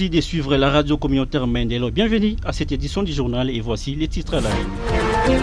Merci de suivre la radio communautaire Mendelo. Bienvenue à cette édition du journal et voici les titres à la une.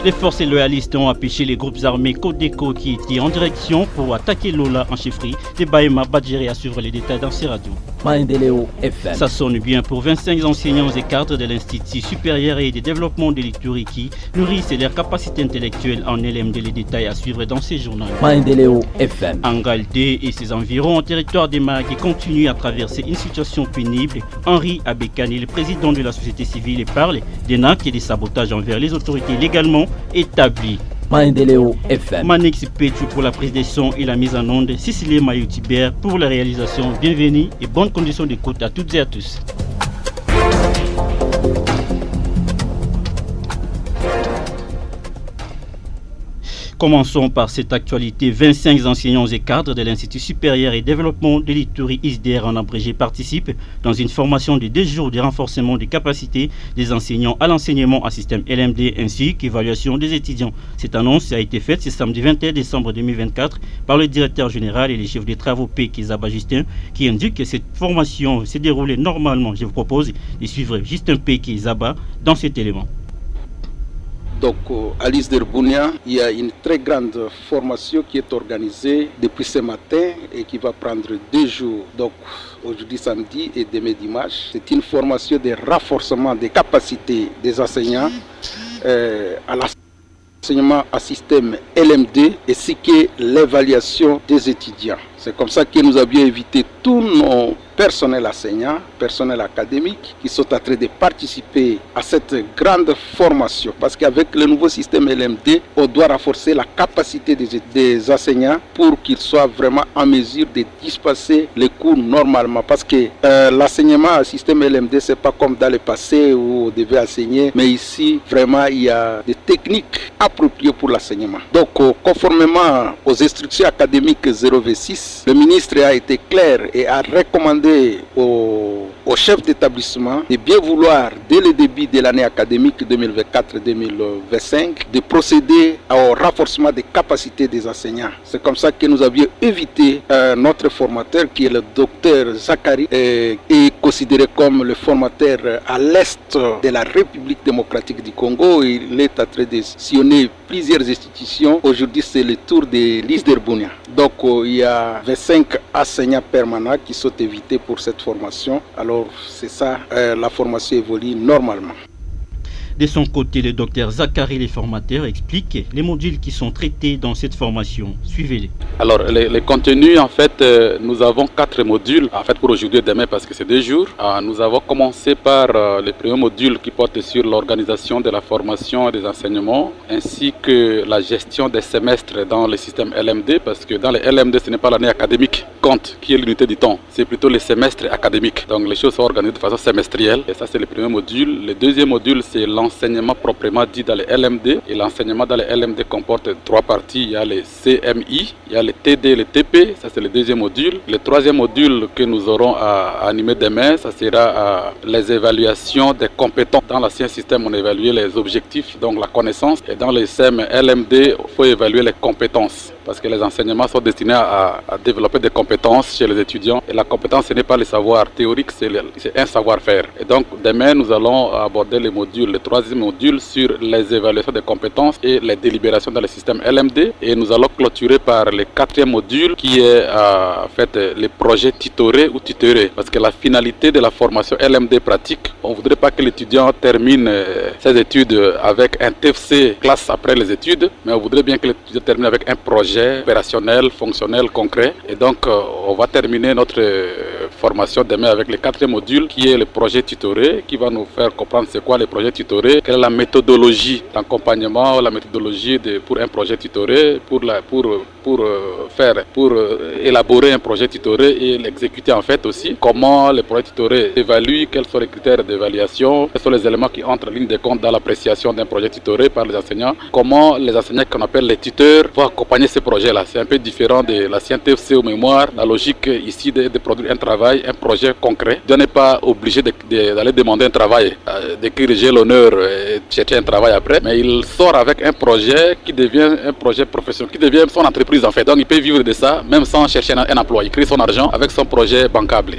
Les forces loyalistes ont empêché les groupes armés Codeco qui étaient en direction pour attaquer Lola en chefferie de Bahema Badjiri à suivre les détails dans ces radios. Maendeleo FM. Ça sonne bien pour 25 enseignants et cadres de l'Institut supérieur et de développement de l'Ituri qui nourrissent leurs capacités intellectuelles en LMD. Les détails à suivre dans ces journaux. Maendeleo FM. Angalde et ses environs en territoire des Magues continuent à traverser une situation pénible. Henri Abekani, le président de la société civile, parle des nacs et des sabotages envers les autorités légalement établies. Maendeleo FM. Manix Petru pour la prise des sons et la mise en onde. Cécilie Mayoutibert pour la réalisation. Bienvenue et bonnes conditions d'écoute à toutes et à tous. Commençons par cette actualité. 25 enseignants et cadres de l'Institut supérieur et développement de l'Ituri ISDR en abrégé participent dans une formation de 2 jours de renforcement des capacités des enseignants à l'enseignement à système LMD ainsi qu'évaluation des étudiants. Cette annonce a été faite ce samedi 21 décembre 2024 par le directeur général et le chef des travaux P. Kizaba Justin qui indique que cette formation s'est déroulée normalement. Je vous propose de suivre Justin P. Kizaba dans cet élément. Donc à l'ISDR-Bunia, il y a une très grande formation qui est organisée depuis ce matin et qui va prendre 2 jours. Donc aujourd'hui samedi et demain dimanche. C'est une formation de renforcement des capacités des enseignants à l'enseignement à système LMD ainsi que l'évaluation des étudiants. C'est comme ça que nous avions invité tous nos personnels enseignants, personnels académiques qui sont en train de participer à cette grande formation. Parce qu'avec le nouveau système LMD, on doit renforcer la capacité des enseignants pour qu'ils soient vraiment en mesure de dispenser les cours normalement. Parce que l'enseignement à système LMD, c'est pas comme dans le passé où on devait enseigner, mais ici, vraiment, il y a des techniques appropriées pour l'enseignement. Donc, conformément aux instructions académiques 0V6, le ministre a été clair et a recommandé au chef d'établissement de bien vouloir, dès le début de l'année académique 2024-2025, de procéder au renforcement des capacités des enseignants. C'est comme ça que nous avions invité notre formateur, qui est le docteur Zakari, et considéré comme le formateur à l'est de la République démocratique du Congo. Il est en train de sillonner plusieurs institutions. Aujourd'hui, c'est le tour de l'ISDR-Bunia. Donc, il y a 25 enseignants permanents qui sont invités pour cette formation. Alors, c'est ça, la formation évolue normalement. De son côté, le docteur Zakari, les formateurs, explique les modules qui sont traités dans cette formation. Suivez-les. Alors, les contenus, en fait, nous avons 4 modules, en fait, pour aujourd'hui et demain, parce que c'est 2 jours. Nous avons commencé par le premier module qui porte sur l'organisation de la formation et des enseignements, ainsi que la gestion des semestres dans le système LMD, parce que dans le LMD, ce n'est pas l'année académique compte, qui est l'unité du temps, c'est plutôt les semestres académiques. Donc, les choses sont organisées de façon semestrielle, et ça, c'est le premier module. Le deuxième module, c'est l'enseignement proprement dit dans les LMD, et l'enseignement dans les LMD comporte 3 parties. Il y a les CMI, il y a les TD et les TP, ça c'est le deuxième module. Le troisième module que nous aurons à animer demain, ça sera les évaluations des compétences. Dans l'ancien système, on évaluait les objectifs, donc la connaissance, et dans les CM LMD, il faut évaluer les compétences, parce que les enseignements sont destinés à développer des compétences chez les étudiants, et la compétence, ce n'est pas le savoir théorique, c'est un savoir-faire. Et donc demain, nous allons aborder les modules, le troisième module sur les évaluations des compétences et les délibérations dans le système LMD, et nous allons clôturer par le 4e module qui est en fait les projets tutorés ou tutorés, parce que la finalité de la formation LMD pratique, on ne voudrait pas que l'étudiant termine ses études avec un TFC classe après les études, mais on voudrait bien que l'étudiant termine avec un projet opérationnel, fonctionnel, concret, et donc on va terminer notre formation demain avec le 4e module qui est le projet tutoré, qui va nous faire comprendre c'est quoi les projets tutorés, quelle est la méthodologie d'accompagnement, la méthodologie pour un projet tutoré, pour élaborer un projet tutoré et l'exécuter en fait aussi, comment le projet tutoré évalue, quels sont les critères d'évaluation, quels sont les éléments qui entrent en ligne de compte dans l'appréciation d'un projet tutoré par les enseignants, comment les enseignants qu'on appelle les tuteurs vont accompagner ces projets-là. C'est un peu différent de l'ancien TFC au mémoire. La logique ici de produire un travail, un projet concret. On n'est pas obligé d'aller demander un travail, d'écrire j'ai l'honneur et chercher un travail après, mais il sort avec un projet qui devient un projet professionnel, qui devient son entreprise en fait. Donc il peut vivre de ça, même sans chercher un emploi. Il crée son argent avec son projet bancable.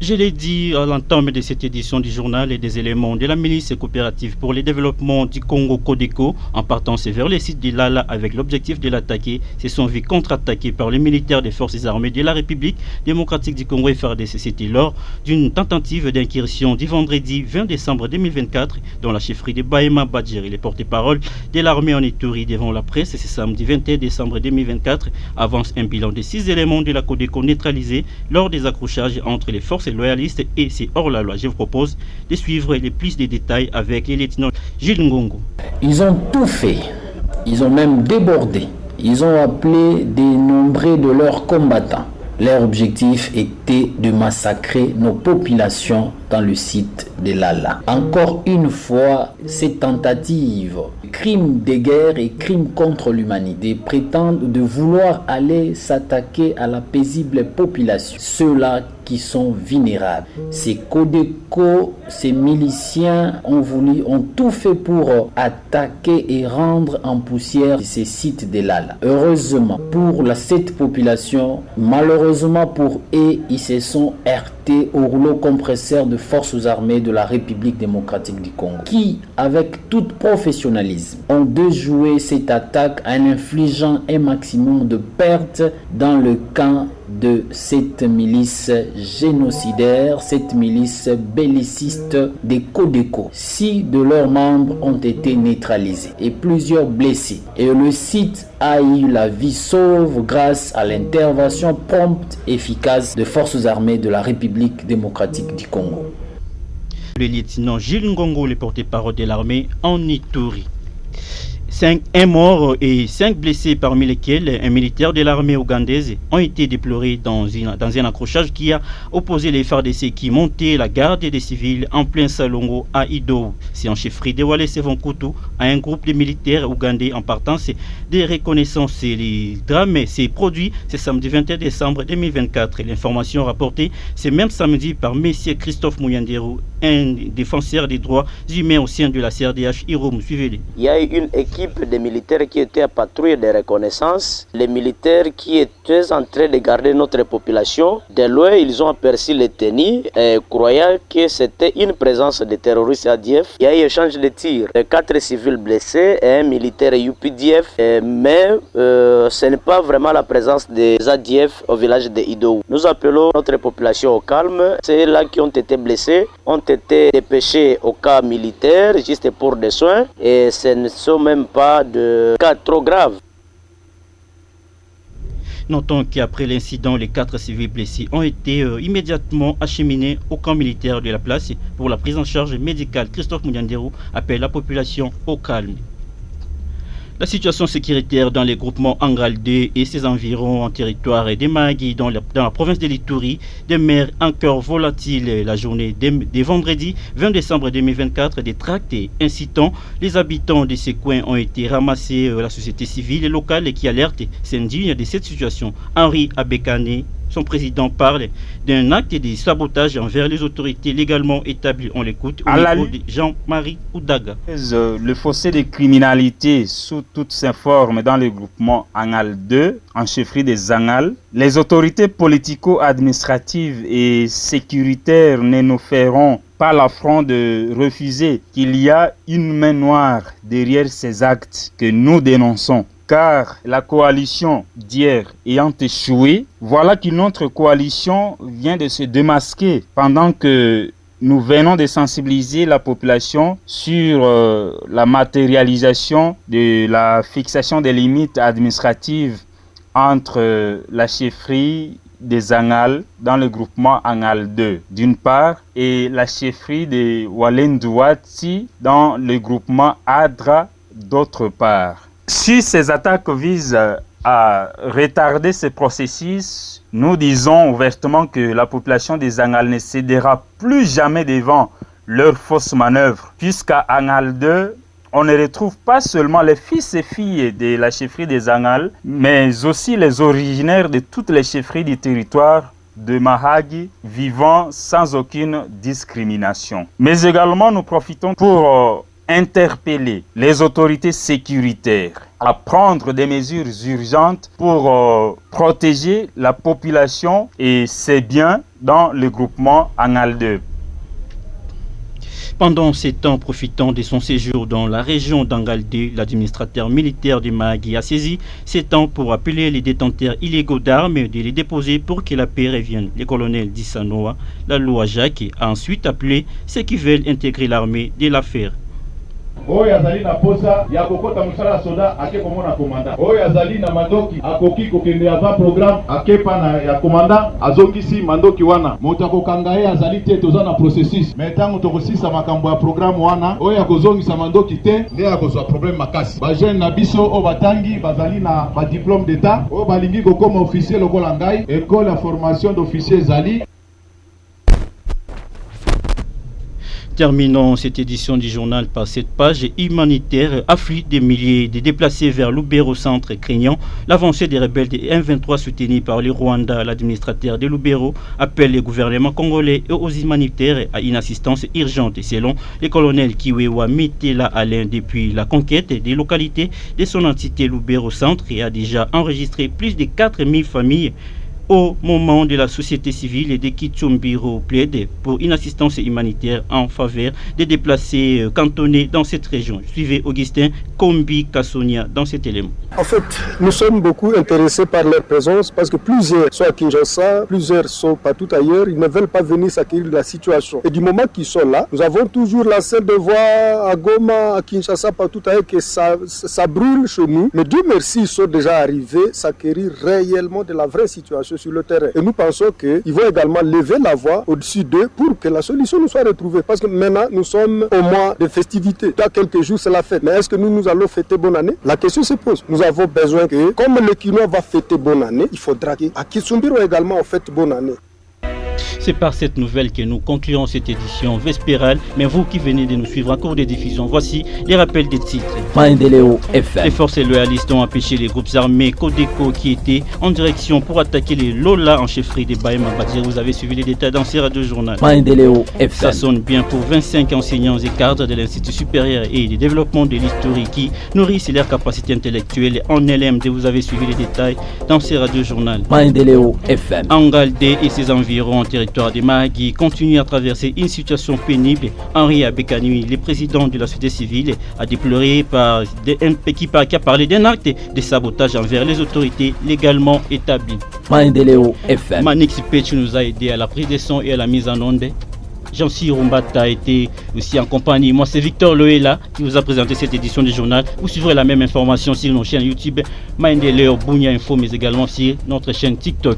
Je l'ai dit à l'entame de cette édition du journal et des éléments de la milice coopérative pour le développement du Congo Codeco en partant vers le site de Lala avec l'objectif de l'attaquer, se sont vus contre-attaqués par les militaires des forces armées de la République démocratique du Congo FARDC. C'était lors d'une tentative d'incursion du vendredi 20 décembre 2024 dans la chefferie de Bahema Badjiri. Les porte-parole de l'armée en Ituri devant la presse ce samedi 21 décembre 2024 avance un bilan de 6 éléments de la Codeco neutralisés lors des accrochages entre les forces loyalistes et c'est hors la loi. Je vous propose de suivre les plus de détails avec les lieutenants Gilles Ngongo. Ils ont tout fait, ils ont même débordé, ils ont appelé des nombreux de leurs combattants. Leur objectif était de massacrer nos populations dans le site de Lala. Encore une fois, ces tentatives, crimes de guerre et crimes contre l'humanité prétendent de vouloir aller s'attaquer à la paisible population, ceux-là qui sont vulnérables. Ces Codeco, ces miliciens ont tout fait pour attaquer et rendre en poussière ces sites de Lala. Heureusement pour cette population, malheureusement pour eux, ils se sont heurtés au rouleau compresseur de forces armées de la République démocratique du Congo, qui, avec tout professionnalisme, ont déjoué cette attaque en infligeant un maximum de pertes dans le camp de cette milice génocidaire, cette milice belliciste des Codeco. 6 de leurs membres ont été neutralisés et plusieurs blessés. Et le site a eu la vie sauve grâce à l'intervention prompte et efficace des forces armées de la République démocratique du Congo. Le lieutenant Gilles Ngongo, le porte-parole de l'armée en Ituri. 1 mort et 5 blessés, parmi lesquels un militaire de l'armée ougandaise, ont été déplorés dans un accrochage qui a opposé les FARDC qui montaient la garde des civils en plein Salongo à Idou. C'est en chefferie de Wale Sevonkoutou à un groupe de militaires ougandais en partance des reconnaissances. Les drames s'est produit ce samedi 21 décembre 2024. L'information rapportée ce même samedi par M. Christophe Mouyanderou, un défenseur des droits humains au sein de la CRDH Irom. Suivez-les. Il y a eu une équipe des militaires qui étaient à patrouille de reconnaissance. Les militaires qui étaient en train de garder notre population, de loin ils ont aperçu les tennis croyant que c'était une présence de terroristes ADF. Il y a eu échange de tirs. 4 civils blessés et un militaire UPDF, mais ce n'est pas vraiment la présence des ADF au village de Idou. Nous appelons notre population au calme. Ceux-là qui ont été blessés ont été dépêchés au cas militaire juste pour des soins et ce ne sont même pas de cas trop graves. Notons qu'après l'incident, les 4 civils blessés ont été immédiatement acheminés au camp militaire de la place pour la prise en charge médicale. Christophe Mouyanderou appelle la population au calme. La situation sécuritaire dans les groupements Angal 2 et ses environs en territoire des Magui dans la province de l'Ituri demeure encore volatile. La journée de vendredi 20 décembre 2024, des tracts incitant les habitants de ces coins ont été ramassés. La société civile locale qui alerte s'indigne de cette situation. Henri Abekane, son président, parle d'un acte de sabotage envers les autorités légalement établies. On l'écoute au micro de Jean-Marie Oudaga. Le fossé de criminalité sous toutes ses formes dans le groupement Angal 2, en chefferie des Angal, les autorités politico-administratives et sécuritaires ne nous feront pas l'affront de refuser qu'il y a une main noire derrière ces actes que nous dénonçons. Car la coalition d'hier ayant échoué, voilà qu'une autre coalition vient de se démasquer pendant que nous venons de sensibiliser la population sur la matérialisation de la fixation des limites administratives entre la chefferie des Angal dans le groupement Angal 2 d'une part et la chefferie de Walendouati dans le groupement Adra d'autre part. Si ces attaques visent à retarder ce processus, nous disons ouvertement que la population des Angal ne cédera plus jamais devant leurs fausses manœuvres, puisqu'à Angal 2, on ne retrouve pas seulement les fils et filles de la chefferie des Angal, mais aussi les originaires de toutes les chefferies du territoire de Mahagi vivant sans aucune discrimination. Mais également, nous profitons pour interpeller les autorités sécuritaires à prendre des mesures urgentes pour protéger la population et ses biens dans le groupement Angal 2. Pendant ces temps, profitant de son séjour dans la région d'Angalde, l'administrateur militaire de Mahagi a saisi ces temps pour appeler les détenteurs illégaux d'armes de les déposer pour que la paix revienne. Le colonel Dissanoa, la loi Jacques, a ensuite appelé ceux qui veulent intégrer l'armée de l'affaire. Oyo azali na posa ya kokota musala soda ake komona komanda. Oyo azali na mandoki akoki kokende ava programme ake pana ya komanda azongisi mandoki wana. Moto akokanga ye azali te toza na processus. Mais tango tokosisa makambo ya programme wana oyo akozongisa mandoki te nde akozwa problème makasi. Ba jeune na biso o batangi bazali na ba diplôme d'état o balingi kokoma officier lokola ngai école ya formation d'officier zali. Terminons cette édition du journal par cette page humanitaire. Afflux des milliers de déplacés vers Lubero centre craignant l'avancée des rebelles de M23 soutenus par le Rwanda. L'administrateur de Lubero appelle le gouvernement congolais et aux humanitaires à une assistance urgente. Selon le colonel Kiwewa Mitela Alain, depuis la conquête des localités de son entité Lubero centre, et a déjà enregistré plus de 4000 familles. Au moment de la société civile et de Kitsumbiro plaide pour une assistance humanitaire en faveur des déplacés cantonnés dans cette région. Suivez Augustin Kombi Kassonia dans cet élément. En fait, nous sommes beaucoup intéressés par leur présence parce que plusieurs sont à Kinshasa, plusieurs sont partout ailleurs, ils ne veulent pas venir s'acquérir de la situation. Et du moment qu'ils sont là, nous avons toujours la scène de voir à Goma, à Kinshasa, partout ailleurs que ça brûle chez nous. Mais Dieu merci, ils sont déjà arrivés s'acquérir réellement de la vraie situation sur le terrain. Et nous pensons qu'ils vont également lever la voix au-dessus d'eux pour que la solution nous soit retrouvée. Parce que maintenant, nous sommes au mois de festivités. Dans quelques jours, c'est la fête. Mais est-ce que nous allons fêter bonne année? La question se pose. Nous avons besoin que, comme le Kinois va fêter bonne année, il faudra qu'à Kitsumbiro également on fête bonne année. C'est par cette nouvelle que nous concluons cette édition vespérale. Mais vous qui venez de nous suivre en cours de diffusion, voici les rappels des titres. Maendeleo FM. Les forces loyalistes ont empêché les groupes armés Codeco qui étaient en direction pour attaquer les Lola en chefferie de Bahema Badir. Vous avez suivi les détails dans ces radios journal. Maendeleo FM. Ça sonne bien pour 25 enseignants et cadres de l'Institut supérieur et de développement de l'histoire qui nourrissent leur capacité intellectuelle en LMD. Vous avez suivi les détails dans ces radios journal. Maendeleo FM. Angalde et ses environs en territoire de Mahagi continue à traverser une situation pénible. Henri Abekanui, le président de la société civile, a déploré qui a parlé d'un acte de sabotage envers les autorités légalement établies. Maendeleo FM. Manix Pechu nous a aidé à la prise de son et à la mise en onde. Jean-Cyr Rumbata a été aussi en compagnie. Moi, c'est Victor Loela qui vous a présenté cette édition du journal. Vous suivrez la même information sur nos chaînes YouTube Maendeleo Bunia Info, mais également sur notre chaîne TikTok.